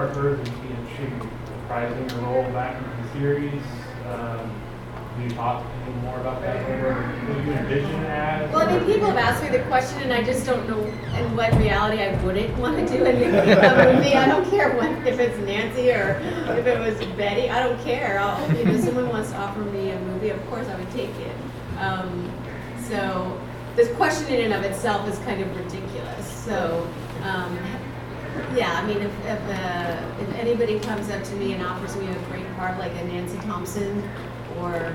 of hers, and she reprising her role back in the series. Can you talk any more about that? What you envision it as? Well, I mean, people have asked me the question, and I just don't know in what reality I wouldn't want to do a movie. I don't care if it's Nancy or if it was Betty. I don't care. If someone wants to offer me a movie, of course I would take it. So this question in and of itself is kind of ridiculous. So, yeah, I mean, if anybody comes up to me and offers me a great part like a Nancy Thompson, or,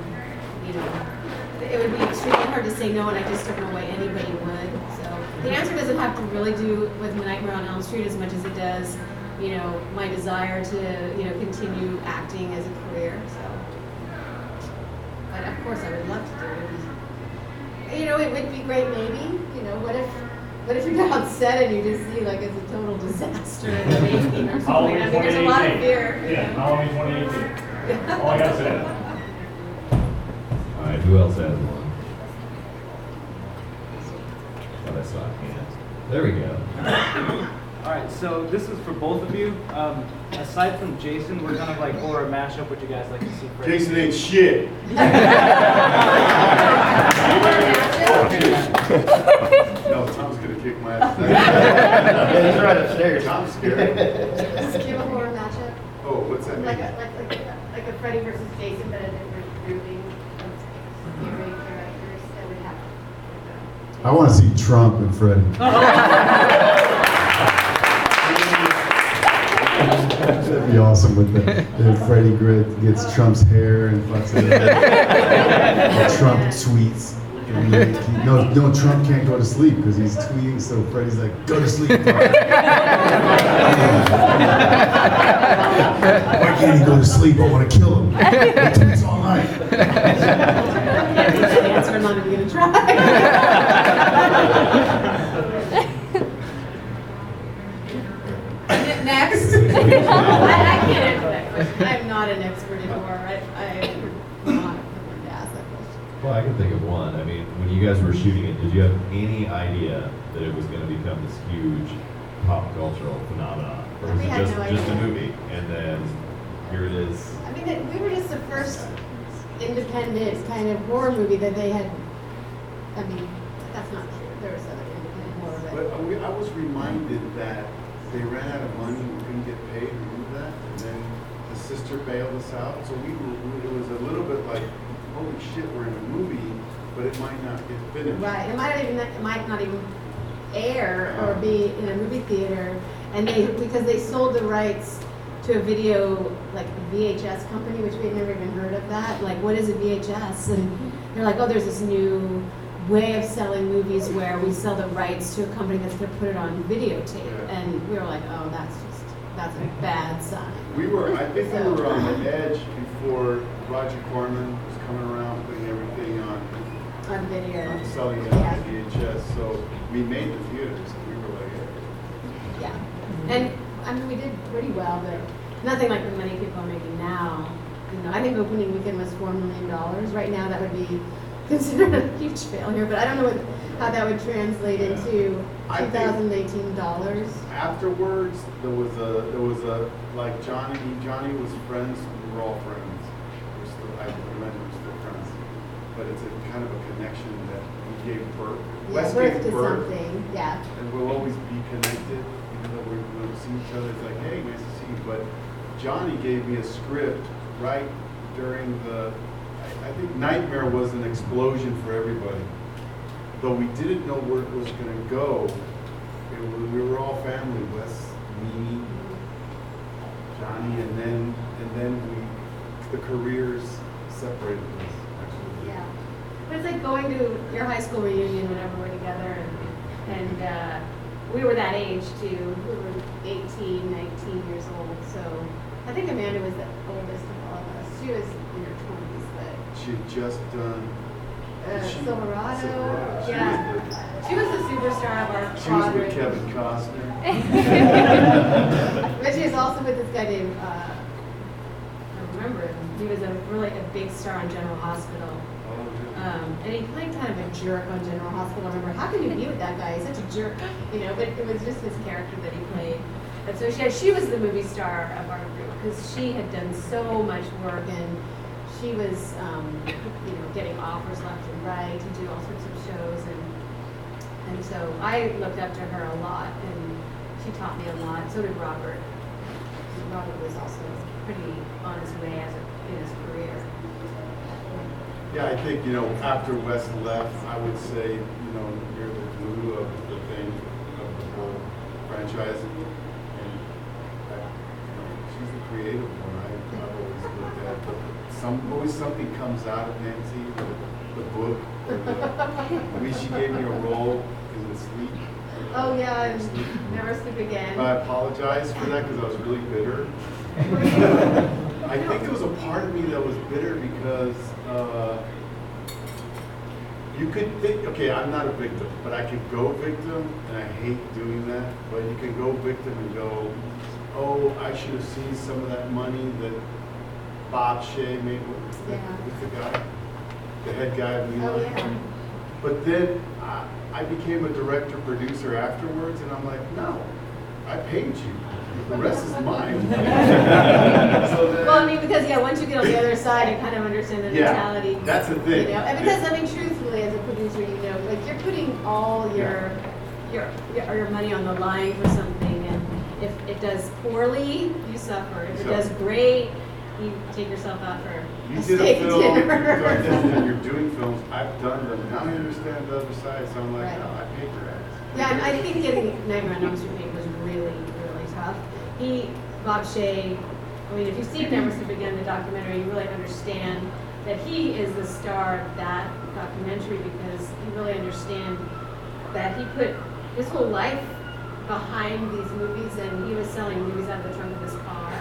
it would be extremely hard to say no, and I just don't know why anybody would. So the answer doesn't have to really do with Nightmare on Elm Street as much as it does, my desire to, continue acting as a career. So, but of course I would love to do it. It would be great maybe, what if you go on set and you just see like it's a total disaster in the making or something? I mean, there's a lot of fear. Yeah, Halloween 2018. All I gotta say. All right, who else has one? Oh, that's not hands. There we go. All right, so this is for both of you. Aside from Jason, we're kind of like horror mashup. What you guys like to see first? Jason ain't shit. No, Tom's gonna kick my ass. He's right upstairs. Tom's scared. Just give a horror matchup. Oh, what's that mean? Like a Freddy versus Jason, but a different grouping of scary characters that would have. I want to see Trump and Freddie. That'd be awesome with the Freddie gets Trump's hair and fucks it up. Or Trump tweets. No, Trump can't go to sleep because he's tweeting, so Freddie's like, go to sleep. Why can't he go to sleep? I want to kill him. He tweets all night. Answer, I'm not even going to try. Next. I can't answer that question. I'm not an expert in horror. I'm not going to ask that question. Well, I can think of one. I mean, when you guys were shooting it, did you have any idea that it was going to become this huge pop cultural phenomenon? Or was it just a movie? And then here it is. I mean, we were just the first independent kind of horror movie that they had. I mean, that's not true. There was other independent horror. But I was reminded that they ran out of money and couldn't get paid to do that, and then the sister bailed us out. So it was a little bit like, holy shit, we're in a movie, but it might not get finished. Right. It might not even air or be in a movie theater, and because they sold the rights to a video, like a VHS company, which we had never even heard of that. Like, what is a VHS? And they're like, oh, there's this new way of selling movies where we sell the rights to a company that's going to put it on videotape. And we were like, oh, that's a bad sign. I think we were on the edge before Roger Corman was coming around putting everything on video. Selling it on VHS. So we made the theaters, and we were like, yeah. And I mean, we did pretty well, but nothing like the money people are making now. I think opening weekend was $4 million. Right now, that would be considered a huge failure, but I don't know how that would translate into 2018 dollars. Afterwards, there was a like Johnny was friends. We were all friends. I remember we're still friends, but it's a kind of a connection that we gave birth. Wes Birth gave to birth, something. Yeah. and we'll always be connected. Even though we'll see each other, it's like, hey, nice to see you. But Johnny gave me a script right during the. I think Nightmare was an explosion for everybody. Though we didn't know where it was going to go, we were all family. Wes, me, Johnny, and then the careers separated us. Actually. Yeah. But it's like going to your high school reunion whenever we're together, and we were that age too. We were 18, 19 years old. So I think Amanda was the oldest of all of us. She was in her 20s, but She had just done Silverado. She Yeah. She was the superstar of our She was with quadrant. Kevin Costner. But she was also with this guy named, I don't remember him. He was a big star on General Hospital. And he played kind of a jerk on General Hospital. I remember, how can you be with that guy? He's such a jerk, But it was just his character that he played. And so she was the movie star of our group because she had done so much work and she was, getting offers left and right to do all sorts of shows and so I looked up to her a lot and she taught me a lot. So did Robert. Robert was also pretty on his way in his career. Yeah, I think, after Wes left, I would say, you're the glue of the thing, of the whole franchise. And she's the creative one. I've always looked at. But always something comes out of Nancy, the book, or the way she gave me a role in The Sleep. Oh yeah, and Never Sleep Again. I apologize for that because I was really bitter. I think there was a part of me that was bitter because you could think, okay, I'm not a victim, but I could go victim, and I hate doing that, but you can go victim and go, oh, I should have seen some of that money that Bob Shea made with the guy, the head guy of New Oh York. yeah. But then I became a director producer afterwards, and I'm like, no, I paid you. The rest is mine. So then, Well, I mean, because once you get on the other side, you kind of understand the mentality. That's the thing. And because I mean, truthfully, as a producer, like you're putting all your money on the line for something, and if it does poorly, you suffer. If it does great, you take yourself out for You a did steak a film, dinner. and you're doing films, I've done them, now I understand the other side, so I'm like, Right. no, I paid your ass. Yeah, and I think getting Nightmare on Elm Street made was really, really tough. Bob Shea, I mean, if you've seen Never Sleep Again, the documentary, you really understand that he is the star of that documentary because you really understand that he put his whole life behind these movies and he was selling movies out of the trunk of his car.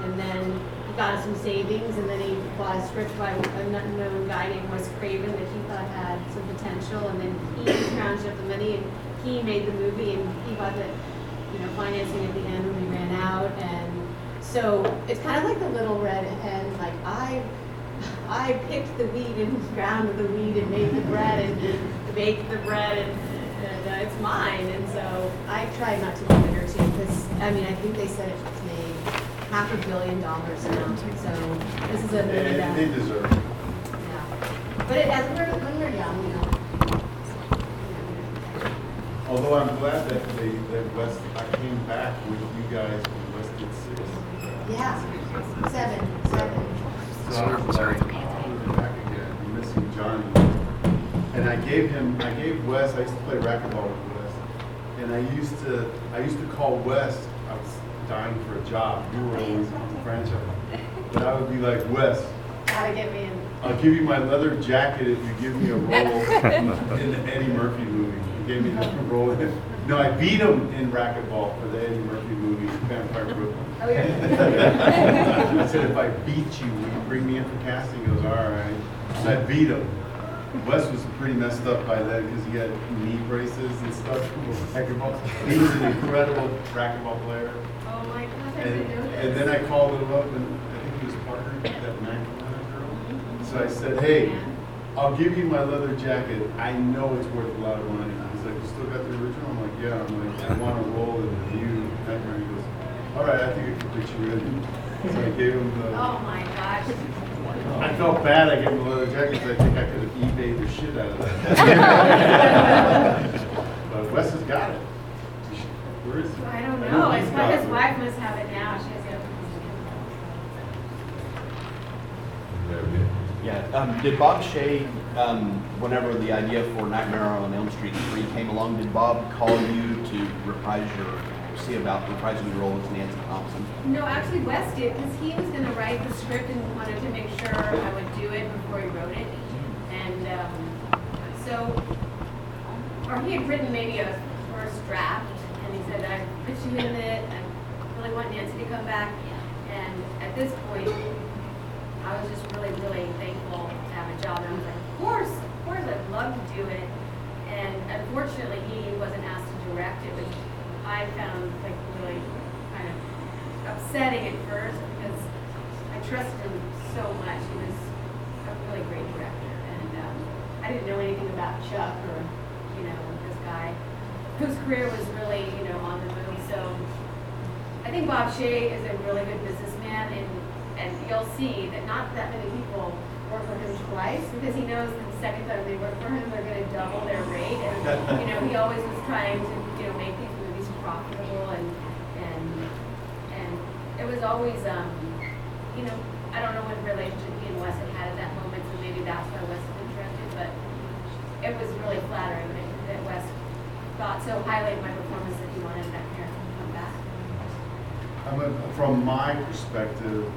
And then he got some savings and then he bought a script by an unknown guy named Wes Craven that he thought had some potential and then he scrounged up the money and he made the movie and he got the financing at the end when we ran out. And so it's kind of like the little red hen, like I picked the wheat and ground the wheat and made the bread and baked the bread and it's mine. And so I tried not to be bitter too because I mean I think they said it made $500 million now. So this is a movie that They deserve it. yeah. But when we're young, Although I'm glad that I came back with you guys when West did 6. Yeah, 7. So I was like, oh, back again, I'm missing Johnny. And I gave Wes, I used to play racquetball with Wes. And I used to call Wes, I was dying for a job. You were always on the franchise. But I would be like, Wes, gotta get me in. I'll give you my leather jacket if you give me a role in the Eddie Murphy movie. He gave me the role in it. No, I beat him in racquetball for the Eddie Murphy movie, Vampire Brooklyn. Oh, yeah. I said, if I beat you, will you bring me in for casting? He goes, all right. So I beat him. Wes was pretty messed up by then because he had knee braces and stuff from racquetball. He was an incredible racquetball player. Oh my gosh, I didn't know this. And then I called him up, and I think he was partnered with that Magdalena girl. So I said, hey, I'll give you my leather jacket. I know it's worth a lot of money. He's like, you still got the original? I'm like, yeah. I'm like, I want to roll in the new Nightmare. He goes, all right, I think I can put you in. So I gave him the... Oh my gosh. I felt bad I gave him the leather jacket because I think I could have eBayed the shit out of that. But Wes has got it. Where is he? I don't I know. he's It's got why his it. wife must have it now. She has it. Yeah, did Bob Shea, whenever the idea for Nightmare on Elm Street 3 came along, did Bob call you to see about reprising your role as Nancy Thompson? No, actually Wes did because he was going to write the script and wanted to make sure I would do it before he wrote it. And or he had written maybe a first draft and he said, I put you in it, I really want Nancy to come back. And at this point, I was just really, really thankful to have a job. And I was like, of course, I'd love to do it. And unfortunately, he wasn't asked to direct it, which I found like really kind of upsetting at first because I trusted him so much. He was a really great director, and I didn't know anything about Chuck or this guy whose career was really on the move. So I think Bob Shea is a really good businessman, and you'll see that not that many people work for him twice, because he knows that the second time they work for him, they're gonna double their rate, and, he always was trying to, make these movies profitable, and it was always, I don't know what relationship he and Wes had at that moment, so maybe that's why Wes was interested, but it was really flattering that Wes thought so highly of my performance that he wanted that character to come back. From my perspective,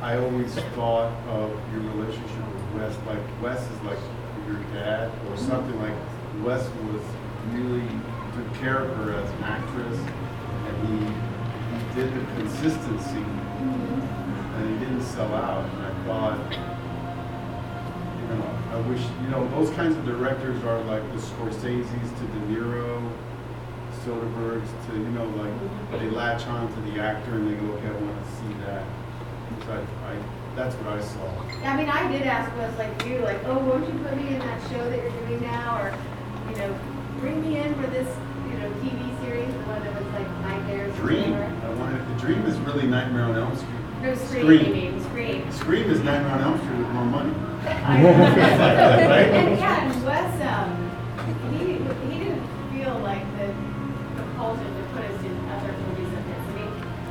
I always thought of your relationship with Wes, like Wes is like your dad or something. Like Wes was really took care of her as an actress, and he did the consistency, and he didn't sell out. And I thought, I wish, those kinds of directors are like the Scorseses to De Niro, Soderberghs to, they latch on to the actor and they go, okay, I want to see that. So that's what I saw. Yeah, I did ask Wes, like you, won't you put me in that show that you're doing now, or, bring me in for this, TV series, the one that was like Nightmares. Dream. The Dream is really Nightmare on Elm Street. No, Scream. Scream. Scream is Nightmare on Elm Street with more money. Right? And Wes, he didn't feel like the compulsion to put us in other movies of his.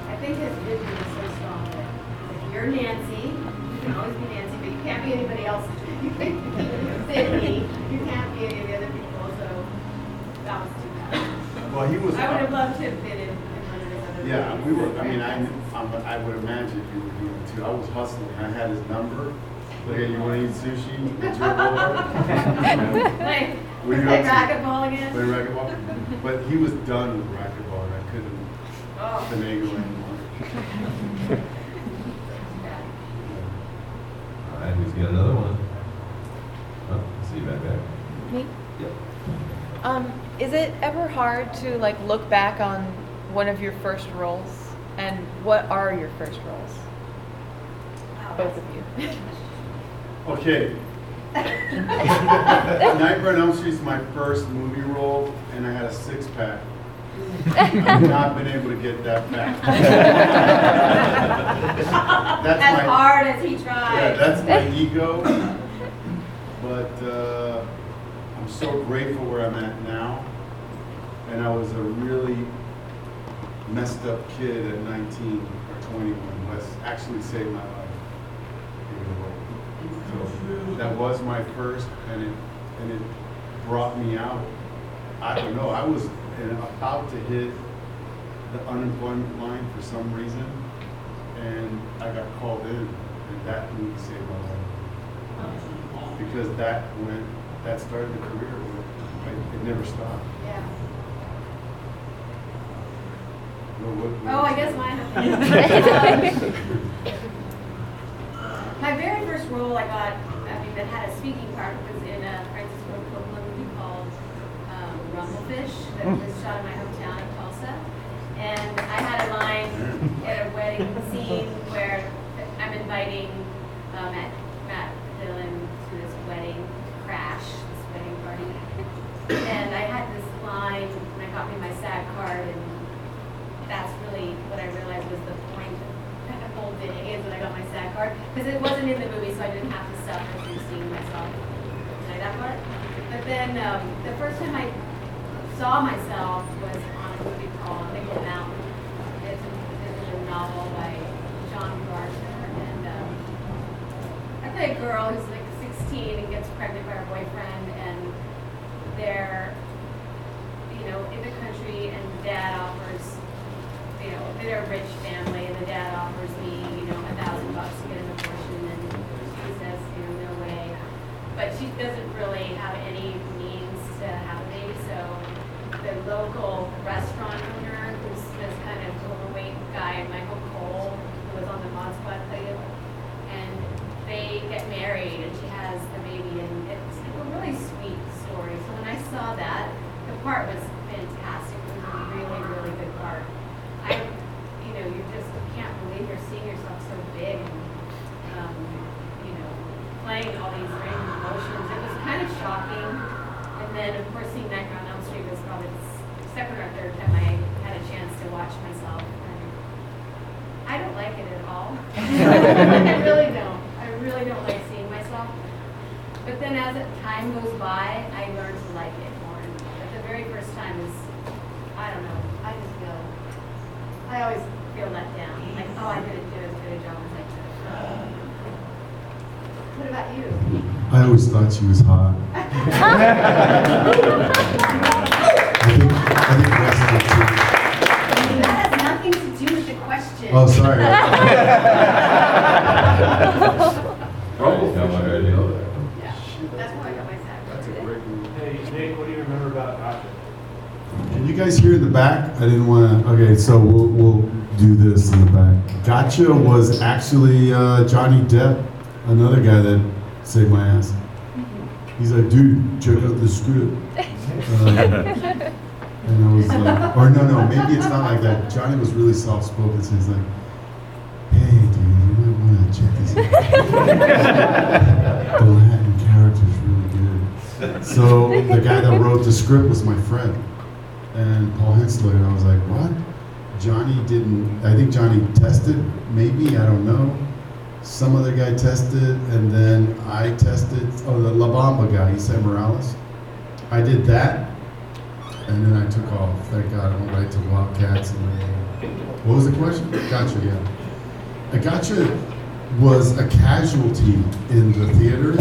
I think his vision is so strong that if you're Nancy, you can always be Nancy, but you can't be anybody else. You can't be Sydney. You can't be any of the other people. So that was too bad. Well, he was. I would have loved to have been in one of his other movies. Yeah, we were. I would imagine you were doing it too. I was hustling. I had his number. Like, you want to eat sushi? What's your board? Play What are you up to? racquetball again? Play racquetball. But he was done with racquetball, and I couldn't finagle anymore. All right, who's got another one? Oh, see you back there. Me? Yep. Is it ever hard to look back on one of your first roles? And what are your first roles? Both of you. Okay. Nightmare on Elm Street is my first movie role, and I had a six-pack. I've not been able to get that back. As hard as he tried. Yeah, that's my ego. But I'm so grateful where I'm at now. And I was a really messed up kid at 19 or 20 when Wes actually saved my life. So that was my first, and it brought me out. I don't know, I was about to hit the unemployment line for some reason, and I got called in, and that movie saved my life. Because that started the career, it never stopped. Yeah. What I guess mine. My very first role I got, that had a speaking part was in a Francis Ford Coppola movie called Rumblefish that was shot in my hometown of Tulsa. And I had a line at a wedding scene where I'm inviting Matt Dillon to this wedding crash, this wedding party. And I had this line, and I got me my SAG card, and that's really what I realized was the point of the whole thing, is when I got my SAG card. Because it wasn't in the movie, so I didn't have to suffer through seeing myself play that part. But then the first time I saw myself was on a movie called Nickel Mountain. It's a novel by John Gardner. And I play a girl who's like 16 and gets pregnant by her boyfriend, and they're, in the country, and the dad offers, they're a rich family, and the dad offers me, $1,000 to get an abortion, and she says, no way. But she doesn't really have any means to have a baby, so the local restaurant owner, who's this kind of overweight guy, Michael Cole, who was on the Mod Squad, played it, and they get married, and she has the baby, and it's a really sweet story. So when I saw that, the part was fantastic. It was a really, really good part. You just can't believe you're seeing yourself so big, and, playing all these range of emotions. It was kind of shocking. And then, of course, seeing Nightmare on Elm Street was probably the second or third time I had a chance to watch myself. And I don't like it at all. I really don't. I really don't like seeing myself. But then as time goes by, I learn to like it more. But the very first time is, I don't know, I always feel let down. Like, oh, I didn't do as good a job as I could have. What about you? I always thought she was hot. I think Wes did too. That has nothing to do with the question. Oh, sorry. Yeah, that's why I got my sack. That's a great movie. Hey, Nick, what do you remember about Gotcha? Can you guys hear in the back? I didn't want to. Okay, so we'll do this in the back. Gotcha was actually Johnny Depp, another guy that saved my ass. He's like, dude, check out the script. And I was like, or no, maybe it's not like that. Johnny was really soft spoken, so he's like, hey, dude, you might want to check this out. The Latin character's really good. So the guy that wrote the script was my friend. And Paul Hensler, and I was like, what? Johnny didn't, I think Johnny tested, maybe, I don't know. Some other guy tested, and then I tested, oh, the La Bamba guy, he said Morales. I did that, and then I took off. Thank God, I went right to Wildcats. What was the question? Gotcha, yeah. A Gotcha was a casualty in the theater,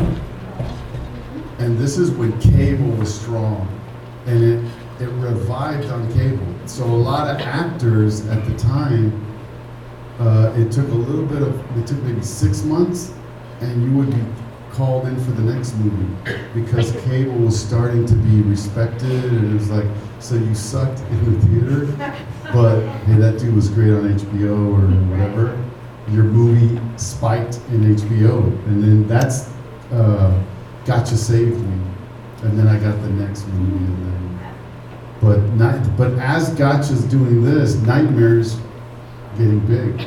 and this is when cable was strong, and it revived on cable. So a lot of actors at the time, it took maybe 6 months, and you would be called in for the next movie because cable was starting to be respected, and it was like, so you sucked in the theater, but hey, that dude was great on HBO or whatever. Your movie spiked in HBO, and then that's Gotcha saved me, and then I got the next movie, and then. But as Gotcha's doing this, Nightmare's getting big.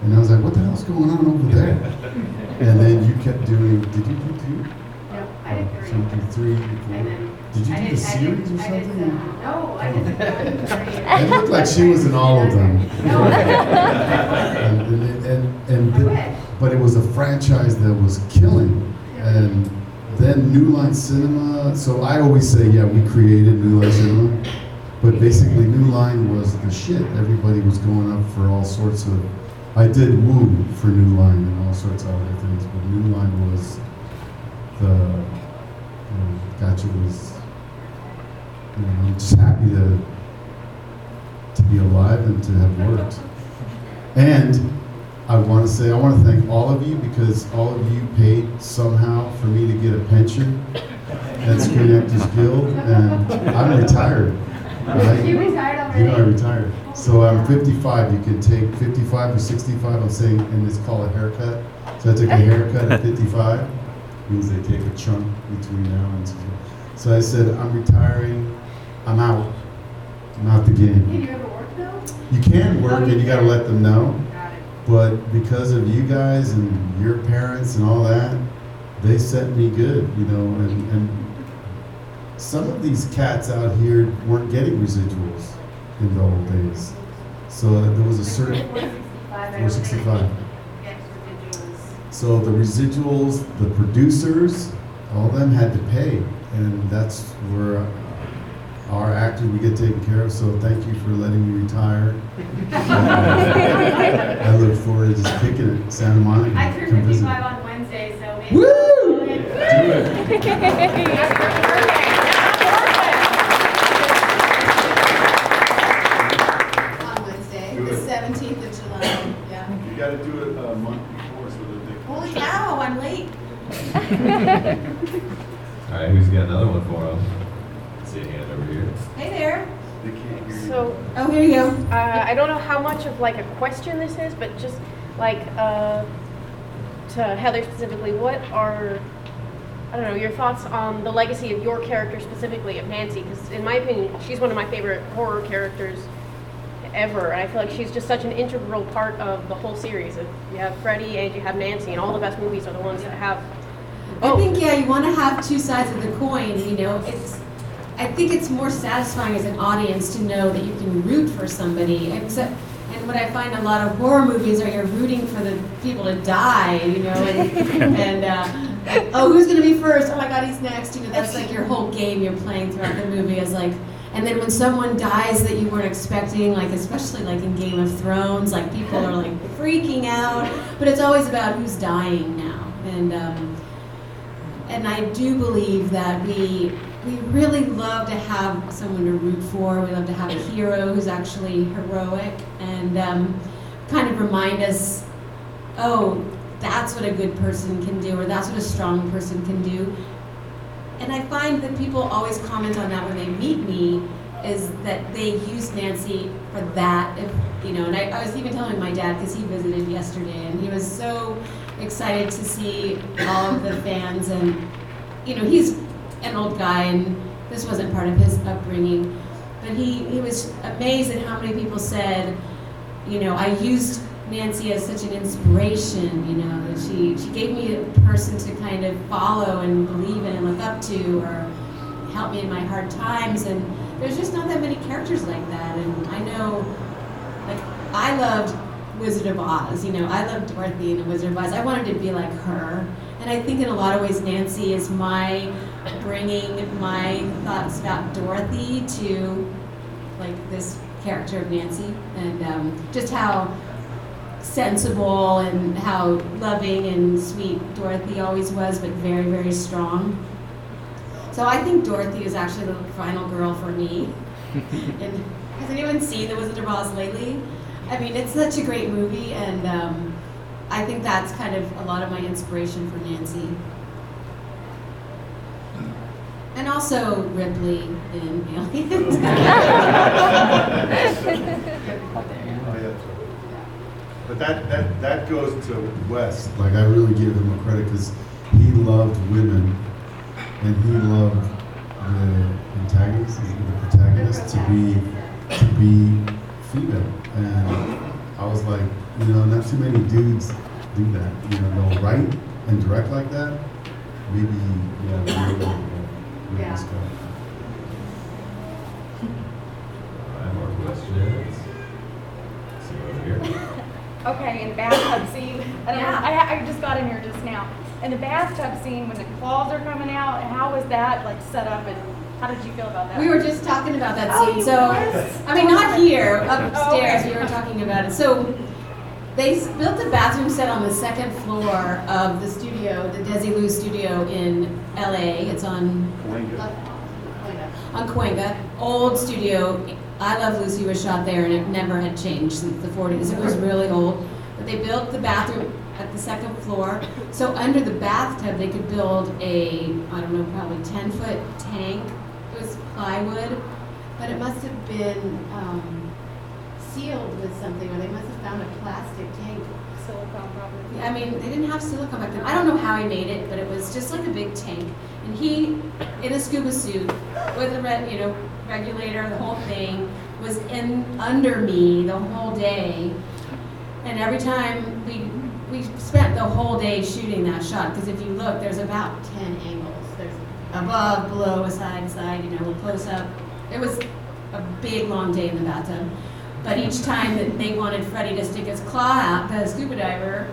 And I was like, what the hell's going on over there? And then you kept doing, did you do 2? No, I did 3. So you did 3, 4. Did you do the series or something? No, I didn't. It looked like she was in all of them. No, But it was a franchise that was killing. And then New Line Cinema, so I always say, yeah, we created New Line Cinema, but basically New Line was the shit. Everybody was going up for all sorts of, I did Woo for New Line and all sorts of other things, but New Line was the, Gotcha was, I'm just happy to be alive and to have worked. And I want to thank all of you because all of you paid somehow for me to get a pension at Screen Actors Guild, and I'm retired. Right? You retired already? You know I retired. So I'm 55. You can take 55 or 65. I'm saying, and it's called a haircut. So I took a haircut at 55. Means they take a chunk between now and 60. So I said, I'm retiring. I'm out. I'm out the game. Can you ever work though? You can work, and you got to let them know. Got it. But because of you guys and your parents and all that, they set me good, and some of these cats out here weren't getting residuals in the old days. So there was a certain 465. So the residuals, the producers, all of them had to pay, and that's where our actors, we get taken care of, so thank you for letting me retire. I look forward to just kicking it, Santa Monica. I turned come visit. 55 on Wednesday, so maybe. Woo! Do it. On Wednesday, the 17th of July, yeah. You gotta do it a month before so that they can. Holy cow, I'm late. All right, who's got another one for him? See a hand over here. Hey there. They can't hear you. So, Oh, here you go. I don't know how much of like a question this is, but just like to Heather specifically, what are, I don't know, your thoughts on the legacy of your character specifically, of Nancy? Because in my opinion, she's one of my favorite horror characters ever, and I feel like she's just such an integral part of the whole series. You have Freddy and you have Nancy, and all the best movies are the ones that have I think, yeah, you want to have two sides of the coin, I think it's more satisfying as an audience to know that you can root for somebody. And what I find a lot of horror movies are you're rooting for the people to die, and oh, who's gonna be first? Oh my God, he's next. That's like your whole game you're playing throughout the movie is like, and then when someone dies that you weren't expecting, like especially like in Game of Thrones, like people are like freaking out, but it's always about who's dying now, and I do believe that we really love to have someone to root for. We love to have a hero who's actually heroic and kind of remind us, oh, that's what a good person can do, or that's what a strong person can do. And I find that people always comment on that when they meet me, is that they use Nancy for that, and I was even telling my dad, because he visited yesterday, and he was so excited to see all of the fans, and he's an old guy, and this wasn't part of his upbringing, but he was amazed at how many people said, I used Nancy as such an inspiration, that she gave me a person to kind of follow and believe in and look up to, or help me in my hard times, and there's just not that many characters like that, and I know, like, I loved Wizard of Oz, I loved Dorothy in the Wizard of Oz. I wanted to be like her, and I think in a lot of ways Nancy is my bringing my thoughts about Dorothy to like this character of Nancy, and just how sensible and how loving and sweet Dorothy always was, but very, very strong. So I think Dorothy is actually the final girl for me. And has anyone seen The Wizard of Oz lately? I mean, it's such a great movie, and I think that's kind of a lot of my inspiration for Nancy. And also Ripley in Aliens. But that goes to Wes. Like, I really give him a credit because he loved women, and he loved the antagonist, the protagonist, to be female. And I was like, not too many dudes do that. They'll write and direct like that. Maybe, Yeah. All right, more questions? See over here. Okay, in the bathtub scene, I just got in here just now. In the bathtub scene, when the claws are coming out, how was that like set up, and how did you feel about that? We were just talking about that Oh, scene. you So, was? I mean, not here, upstairs. Okay. We were talking about it. So, they built a bathroom set on the second floor of the studio, the Desilu studio in LA. It's on Cahuenga. Old studio. I Love Lucy was shot there, and it never had changed since the 40s. It was really old. But they built the bathroom at the second floor. So under the bathtub, they could build a, I don't know, probably 10-foot tank. It was plywood, but it must have been sealed with something, or they must have found a plastic tank. Silicone probably. I mean, they didn't have silicone back then. I don't know how he made it, but it was just like a big tank. And he, in a scuba suit, with a regulator, the whole thing, was in under me the whole day. And every time we spent the whole day shooting that shot, because if you look, there's about 10 angles. There's above, below, side, close up. It was a big, long day in the bathtub. But each time that they wanted Freddie to stick his claw out, the scuba diver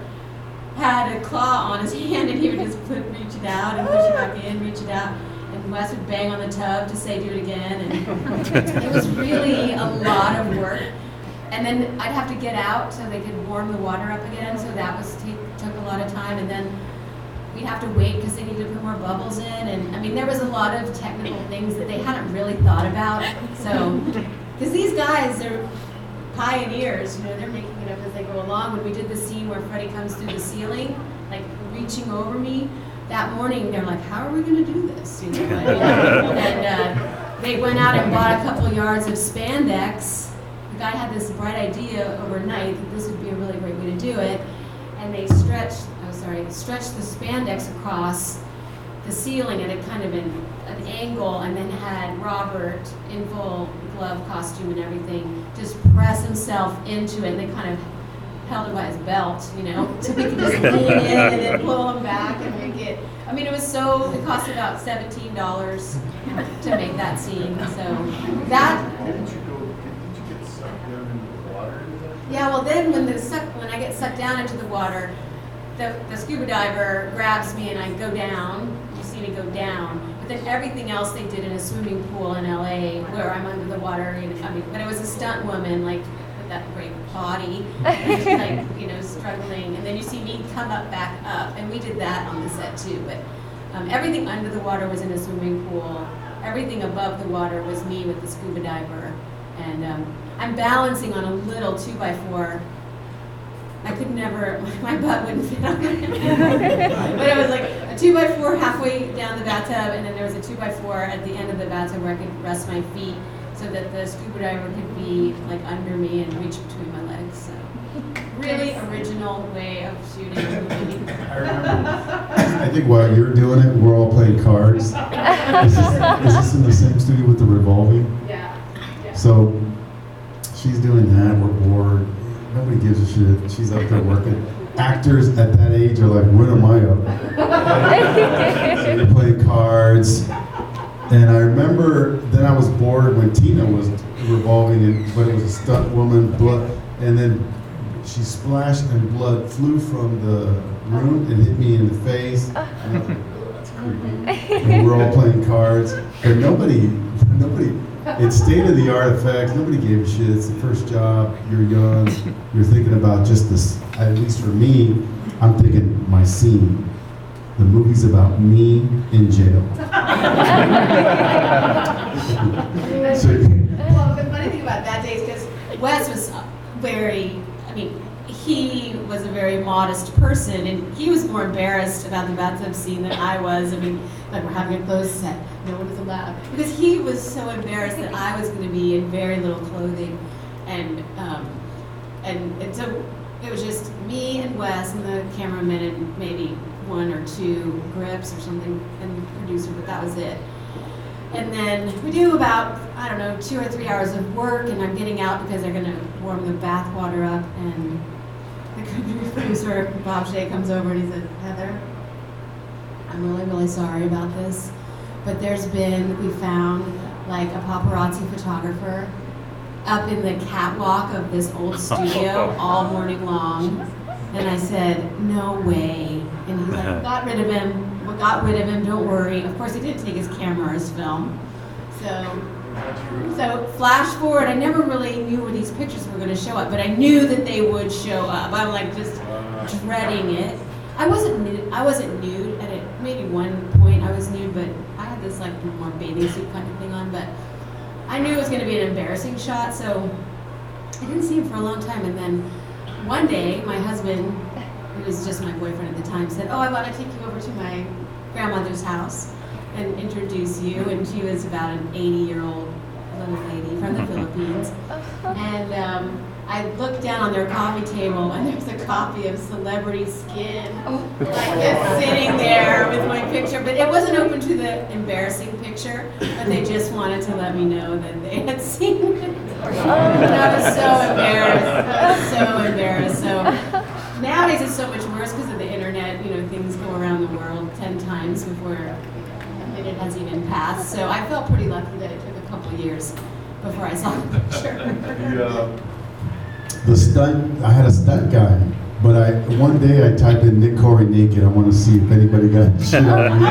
had a claw on his hand, and he would just reach it out and push it back in, reach it out. And Wes would bang on the tub to say, do it again. And it was really a lot of work. And then I'd have to get out so they could warm the water up again. So that took a lot of time. And then we'd have to wait because they needed to put more bubbles in. And I mean, there was a lot of technical things that they hadn't really thought about. So, because these guys, they're pioneers, they're making it up as they go along. When we did the scene where Freddie comes through the ceiling, like reaching over me, that morning they're like, how are we going to do this? And they went out and bought a couple yards of spandex. The guy had this bright idea overnight that this would be a really great way to do it. And they stretched the spandex across the ceiling at a kind of an angle, and then had Robert in full glove costume and everything just press himself into it, and they kind of held him by his belt, so we could just lean in and then pull him back and make it. I mean, it cost about $17 to make that scene. So that. Didn't you get sucked down into the water? Yeah, Yeah, well then when I get sucked down into the water, the scuba diver grabs me and I go down. You see me go down. But then everything else they did in a swimming pool in LA where I'm under the water, but it was a stunt woman, like with that great body, like, struggling. And then you see me come back up. And we did that on the set too. But everything under the water was in a swimming pool. Everything above the water was me with the scuba diver. And I'm balancing on a little 2x4. I could never, my butt wouldn't fit on it. But it was like a 2x4 halfway down the bathtub, and then there was a 2x4 at the end of the bathtub where I could rest my feet so that the scuba diver could be like under me and reach between my legs. So really original way of shooting a movie. I remember, I think while you're doing it, we're all playing cards. Is this in the same studio with the revolving? Yeah. So she's doing that, we're bored. Nobody gives a shit. She's up there working. Actors at that age are like, when am I up? So they're playing cards. And I remember then I was bored when Tina was revolving, but it was a stunt woman, blood, and then she splashed and blood flew from the room and hit me in the face. And I was like, oh, that's creepy. And we're all playing cards. But nobody, it's state-of-the-art effects. Nobody gave a shit. It's the first job. You're young. You're thinking about just this. At least for me, I'm thinking my scene. The movie's about me in jail. Well, the funny thing about that day is because Wes was he was a very modest person, and he was more embarrassed about the bathtub scene than I was. Like we're having a closed set, no one is allowed. Because he was so embarrassed that I was going to be in very little clothing, and so it was just me and Wes and the cameraman and maybe one or two grips or something, and the producer, but that was it. And then we do about, 2 or 3 hours of work, and I'm getting out because they're gonna warm the bath water up, and the producer, Bob Shea, comes over and he said, Heather, I'm really, really sorry about this, but we found like a paparazzi photographer up in the catwalk of this old studio all morning long. And I said, no way. And he's like, got rid of him, don't worry. Of course, he didn't take his camera or his film. So flash forward, I never really knew where these pictures were going to show up, but I knew that they would show up. I'm like just dreading it. I wasn't nude at it. Maybe one point I was nude, but I had this like more bathing suit kind of thing on, but I knew it was going to be an embarrassing shot, so I didn't see him for a long time. And then one day, my husband, who was just my boyfriend at the time, said, oh, I want to take you over to my grandmother's house and introduce you. And she was about an 80-year-old little lady from the Philippines. And I looked down on their coffee table, and there's a copy of Celebrity Skin, like just sitting there with my picture. But it wasn't open to the embarrassing picture, but they just wanted to let me know that they had seen it. And I was so embarrassed. So nowadays it's so much worse because of the internet. Things go around the world 10 times before a minute has even passed. So I felt pretty lucky that it took a couple of years before I saw the picture. I had a stunt guy, but one day I typed in Nick Corey naked. I want to see if anybody got shit on me.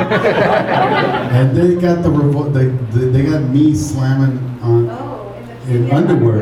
And they got they got me slamming on in underwear.